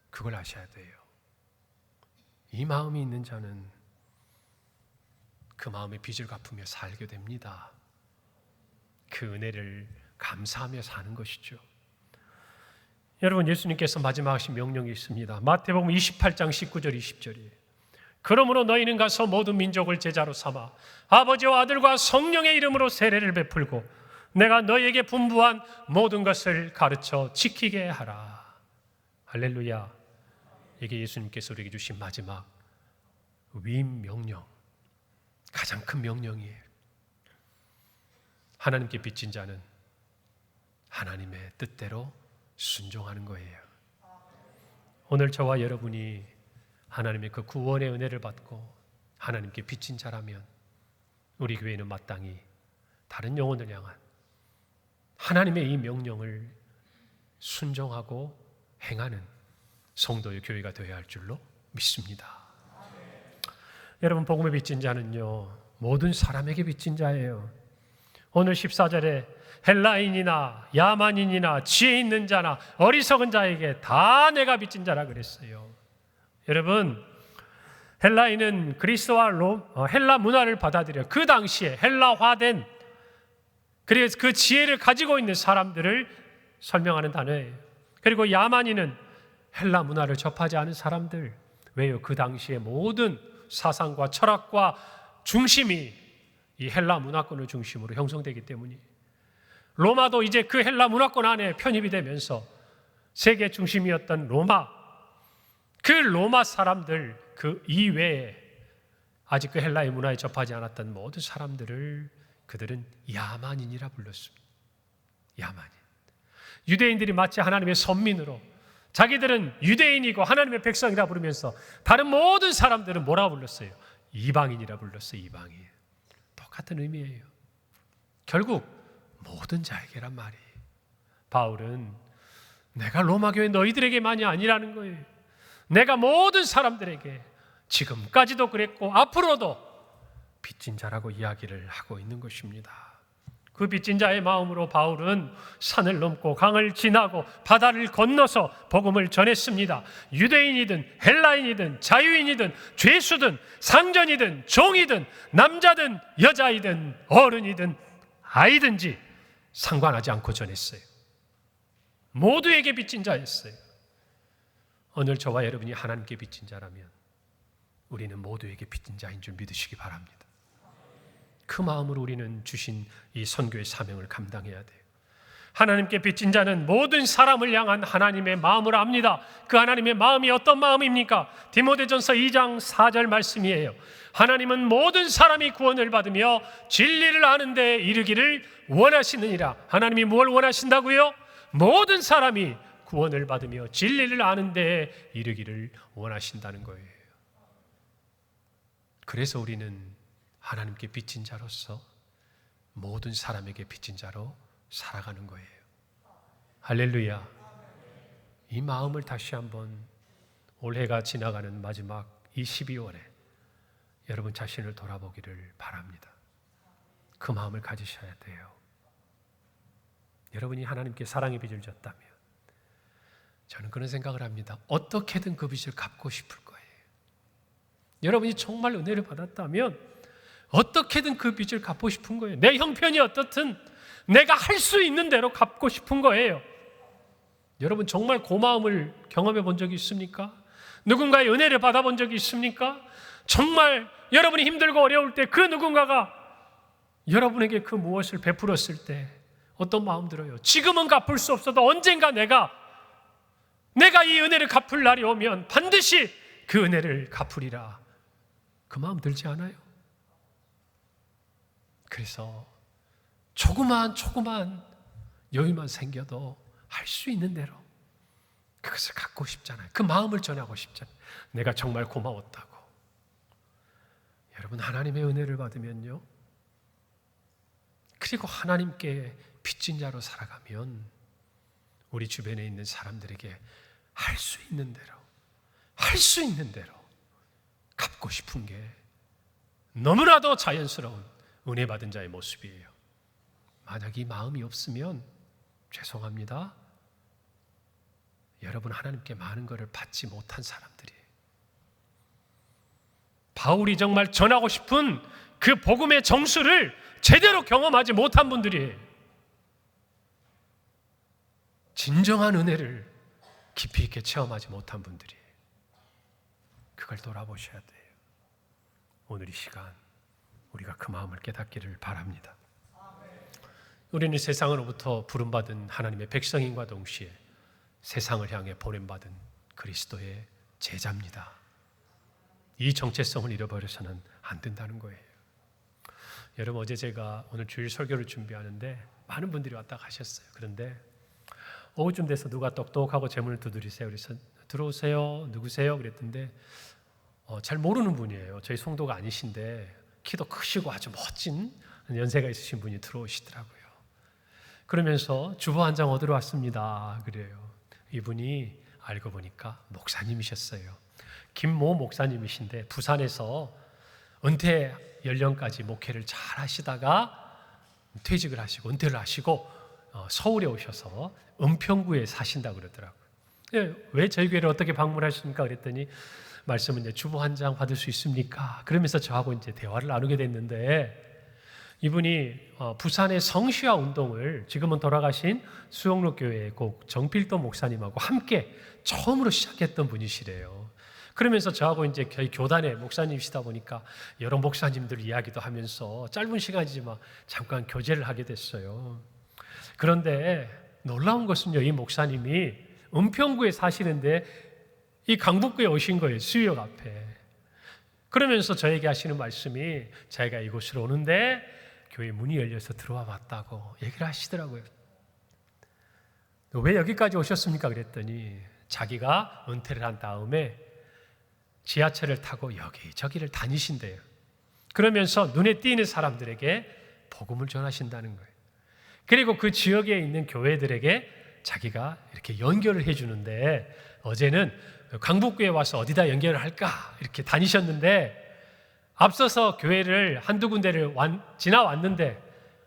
그걸 아셔야 돼요. 이 마음이 있는 자는 그 마음의 빚을 갚으며 살게 됩니다. 그 은혜를 감사하며 사는 것이죠. 여러분, 예수님께서 마지막 하신 명령이 있습니다. 마태복음 28장 19절 20절이에요. 그러므로 너희는 가서 모든 민족을 제자로 삼아 아버지와 아들과 성령의 이름으로 세례를 베풀고 내가 너희에게 분부한 모든 것을 가르쳐 지키게 하라. 할렐루야. 이게 예수님께서 우리에게 주신 마지막 위임 명령, 가장 큰 명령이에요. 하나님께 빚진 자는 하나님의 뜻대로 순종하는 거예요. 오늘 저와 여러분이 하나님의 그 구원의 은혜를 받고 하나님께 빚진 자라면 우리 교회는 마땅히 다른 영혼을 향한 하나님의 이 명령을 순종하고 행하는 성도의 교회가 되어야 할 줄로 믿습니다. 여러분, 복음의 빚진 자는요, 모든 사람에게 빚진 자예요. 오늘 14절에 헬라인이나 야만인이나 지혜 있는 자나 어리석은 자에게 다 내가 빚진 자라 그랬어요. 여러분, 헬라인은 그리스와 헬라 문화를 받아들여 그 당시에 헬라화된, 그래서 그 지혜를 가지고 있는 사람들을 설명하는 단어예요. 그리고 야만인은 헬라 문화를 접하지 않은 사람들. 왜요? 그 당시에 모든 사상과 철학과 중심이 이 헬라 문화권을 중심으로 형성되기 때문이에요. 로마도 이제 그 헬라 문화권 안에 편입이 되면서 세계 중심이었던 로마, 그 로마 사람들 그 이외에 아직 그 헬라의 문화에 접하지 않았던 모든 사람들을 그들은 야만인이라 불렀습니다. 야만인. 유대인들이 마치 하나님의 선민으로 자기들은 유대인이고 하나님의 백성이라 부르면서 다른 모든 사람들은 뭐라고 불렀어요? 이방인이라 불렀어요. 이방인. 똑같은 의미예요. 결국 모든 자에게란 말이. 바울은 내가 로마 교회 너희들에게만이 아니라는 거예요. 내가 모든 사람들에게 지금까지도 그랬고 앞으로도 빚진 자라고 이야기를 하고 있는 것입니다. 그 빚진 자의 마음으로 바울은 산을 넘고 강을 지나고 바다를 건너서 복음을 전했습니다. 유대인이든 헬라인이든 자유인이든 죄수든 상전이든 종이든 남자든 여자이든 어른이든 아이든지 상관하지 않고 전했어요. 모두에게 빚진 자였어요. 오늘 저와 여러분이 하나님께 빚진 자라면 우리는 모두에게 빚진 자인 줄 믿으시기 바랍니다. 그 마음으로 우리는 주신 이 선교의 사명을 감당해야 돼요. 하나님께 빚진 자는 모든 사람을 향한 하나님의 마음을 압니다. 그 하나님의 마음이 어떤 마음입니까? 디모데전서 2장 4절 말씀이에요. 하나님은 모든 사람이 구원을 받으며 진리를 아는 데 이르기를 원하시느니라. 하나님이 뭘 원하신다고요? 모든 사람이 구원을 받으며 진리를 아는 데 이르기를 원하신다는 거예요. 그래서 우리는 하나님께 빚진 자로서 모든 사람에게 빚진 자로 살아가는 거예요. 할렐루야. 이 마음을 다시 한번 올해가 지나가는 마지막 이 12월에 여러분 자신을 돌아보기를 바랍니다. 그 마음을 가지셔야 돼요. 여러분이 하나님께 사랑의 빚을 졌다면 저는 그런 생각을 합니다. 어떻게든 그 빚을 갚고 싶을 거예요. 여러분이 정말 은혜를 받았다면 어떻게든 그 빚을 갚고 싶은 거예요. 내 형편이 어떻든 내가 할 수 있는 대로 갚고 싶은 거예요. 여러분 정말 고마움을 경험해 본 적이 있습니까? 누군가의 은혜를 받아본 적이 있습니까? 정말 여러분이 힘들고 어려울 때 그 누군가가 여러분에게 그 무엇을 베풀었을 때 어떤 마음 들어요? 지금은 갚을 수 없어도 언젠가 내가 이 은혜를 갚을 날이 오면 반드시 그 은혜를 갚으리라. 그 마음 들지 않아요? 그래서 조그만 여유만 생겨도 할 수 있는 대로 그것을 갖고 싶잖아요. 그 마음을 전하고 싶잖아요. 내가 정말 고마웠다고. 여러분 하나님의 은혜를 받으면요, 그리고 하나님께 빚진 자로 살아가면 우리 주변에 있는 사람들에게 할 수 있는 대로 갚고 싶은 게 너무나도 자연스러운 은혜 받은 자의 모습이에요. 만약 이 마음이 없으면 죄송합니다. 여러분 하나님께 많은 것을 받지 못한 사람들이에요. 바울이 정말 전하고 싶은 그 복음의 정수를 제대로 경험하지 못한 분들이에요. 진정한 은혜를 깊이 있게 체험하지 못한 분들이에요. 그걸 돌아보셔야 돼요. 오늘 이 시간 우리가 그 마음을 깨닫기를 바랍니다. 우리는 세상으로부터 부름받은 하나님의 백성인과 동시에 세상을 향해 보냄받은 그리스도의 제자입니다. 이 정체성을 잃어버려서는 안 된다는 거예요. 여러분 어제 제가 오늘 주일 설교를 준비하는데 많은 분들이 왔다 가셨어요. 그런데 오후쯤 돼서 누가 똑똑하고 제 문을 두드리세요. 그래서 들어오세요. 누구세요? 그랬던데 잘 모르는 분이에요. 저희 성도가 아니신데 키도 크시고 아주 멋진 연세가 있으신 분이 들어오시더라고요. 그러면서 주보 한 장 얻으러 왔습니다. 그래요. 이분이 알고 보니까 목사님이셨어요. 김모 목사님이신데 부산에서 은퇴 연령까지 목회를 잘 하시다가 퇴직을 하시고 은퇴를 하시고 서울에 오셔서 은평구에 사신다고 그러더라고요. 왜 저희 교회를 어떻게 방문하십니까? 그랬더니 말씀은 이제 주보 한 장 받을 수 있습니까? 그러면서 저하고 이제 대화를 나누게 됐는데 이분이 부산의 성시화 운동을 지금은 돌아가신 수영로 교회 꼭 정필도 목사님하고 함께 처음으로 시작했던 분이시래요. 그러면서 저하고 이제 저희 교단의 목사님이시다 보니까 여러 목사님들 이야기도 하면서 짧은 시간이지만 잠깐 교제를 하게 됐어요. 그런데 놀라운 것은요, 이 목사님이 은평구에 사시는데 이 강북구에 오신 거예요. 수유역 앞에. 그러면서 저에게 하시는 말씀이 자기가 이곳으로 오는데 교회 문이 열려서 들어와 봤다고 얘기를 하시더라고요. 왜 여기까지 오셨습니까? 그랬더니 자기가 은퇴를 한 다음에 지하철을 타고 여기저기를 다니신대요. 그러면서 눈에 띄는 사람들에게 복음을 전하신다는 거예요. 그리고 그 지역에 있는 교회들에게 자기가 이렇게 연결을 해주는데, 어제는 강북구에 와서 어디다 연결을 할까 이렇게 다니셨는데 앞서서 교회를 한두 군데를 지나왔는데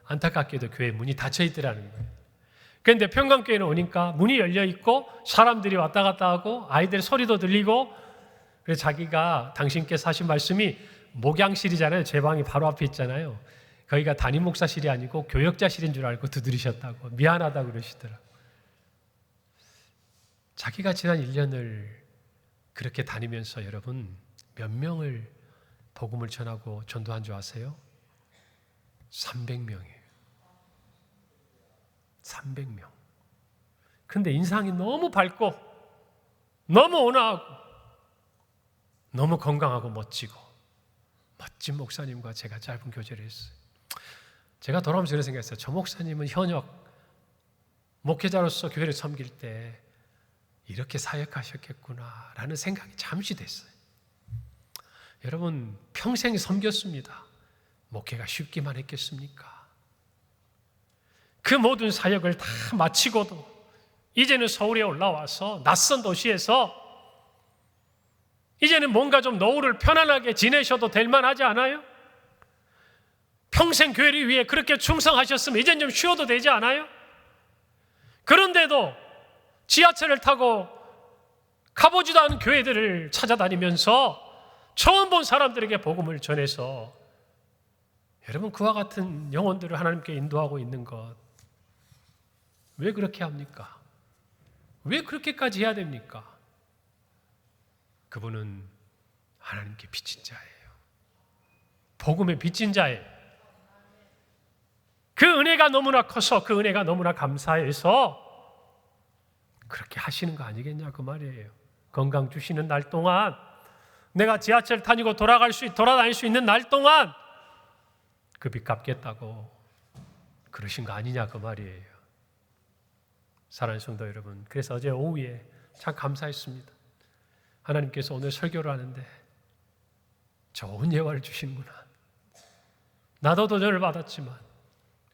안타깝게도 교회 문이 닫혀 있더라는 거예요. 그런데 평강교회는 오니까 문이 열려 있고 사람들이 왔다 갔다 하고 아이들 소리도 들리고, 그래서 자기가 당신께서 하신 말씀이 목양실이잖아요. 제 방이 바로 앞에 있잖아요. 거기가 담임 목사실이 아니고 교역자실인 줄 알고 두드리셨다고, 미안하다고 그러시더라고요. 자기가 지난 1년을 그렇게 다니면서 여러분 몇 명을 복음을 전하고 전도한 줄 아세요? 300명이에요. 300명. 근데 인상이 너무 밝고 너무 온화하고 너무 건강하고 멋지고 멋진 목사님과 제가 짧은 교제를 했어요. 제가 돌아오면서 그런 생각했어요. 저 목사님은 현역 목회자로서 교회를 섬길 때 이렇게 사역하셨겠구나 라는 생각이 잠시 됐어요. 여러분, 평생 섬겼습니다. 목회가 쉽기만 했겠습니까? 그 모든 사역을 다 마치고도 이제는 서울에 올라와서 낯선 도시에서 이제는 뭔가 좀 노후를 편안하게 지내셔도 될 만하지 않아요? 평생 교회를 위해 그렇게 충성하셨으면 이제는 좀 쉬어도 되지 않아요? 그런데도 지하철을 타고 가보지도 않은 교회들을 찾아다니면서 처음 본 사람들에게 복음을 전해서 여러분, 그와 같은 영혼들을 하나님께 인도하고 있는 것, 왜 그렇게 합니까? 왜 그렇게까지 해야 됩니까? 그분은 하나님께 빚진 자예요. 복음의 빚진 자예요. 그 은혜가 너무나 커서, 그 은혜가 너무나 감사해서 그렇게 하시는 거 아니겠냐 그 말이에요. 건강 주시는 날 동안, 내가 지하철 타고 돌아다닐 수 있는 날 동안 그 빚 갚겠다고 그러신 거 아니냐 그 말이에요. 사랑하는 성도 여러분, 그래서 어제 오후에 참 감사했습니다. 하나님께서 오늘 설교를 하는데 좋은 예화를 주시는구나. 나도 도전을 받았지만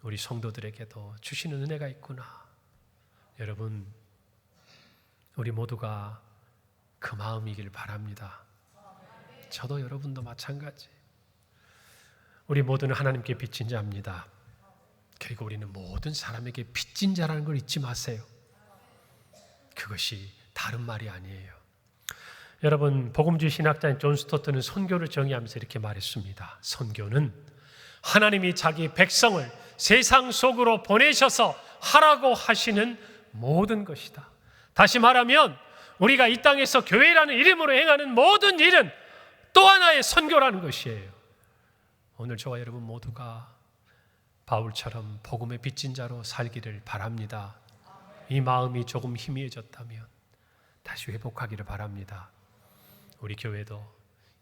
우리 성도들에게도 주시는 은혜가 있구나. 여러분, 우리 모두가 그 마음이길 바랍니다. 저도 여러분도 마찬가지. 우리 모두는 하나님께 빚진 자입니다. 그리고 우리는 모든 사람에게 빚진 자라는 걸 잊지 마세요. 그것이 다른 말이 아니에요. 여러분, 복음주의 신학자인 존 스토트는 선교를 정의하면서 이렇게 말했습니다. 선교는 하나님이 자기 백성을 세상 속으로 보내셔서 하라고 하시는 모든 것이다. 다시 말하면 우리가 이 땅에서 교회라는 이름으로 행하는 모든 일은 또 하나의 선교라는 것이에요. 오늘 저와 여러분 모두가 바울처럼 복음의 빚진 자로 살기를 바랍니다. 이 마음이 조금 희미해졌다면 다시 회복하기를 바랍니다. 우리 교회도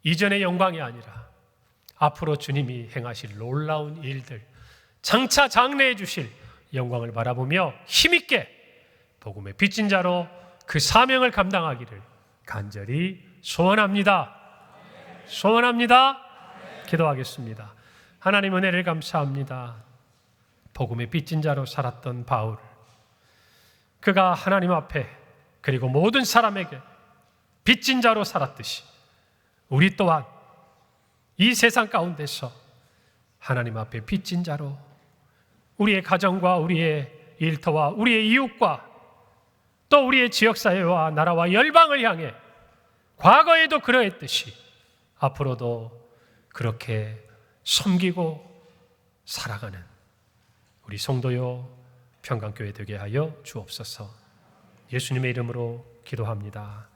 이전의 영광이 아니라 앞으로 주님이 행하실 놀라운 일들, 장차 장래해 주실 영광을 바라보며 힘있게 복음의 빚진 자로 그 사명을 감당하기를 간절히 소원합니다. 소원합니다. 기도하겠습니다. 하나님 은혜를 감사합니다. 복음의 빚진 자로 살았던 바울, 그가 하나님 앞에 그리고 모든 사람에게 빚진 자로 살았듯이 우리 또한 이 세상 가운데서 하나님 앞에 빚진 자로 우리의 가정과 우리의 일터와 우리의 이웃과 또 우리의 지역사회와 나라와 열방을 향해 과거에도 그러했듯이 앞으로도 그렇게 섬기고 살아가는 우리 성도요 평강교회 되게 하여 주옵소서. 예수님의 이름으로 기도합니다.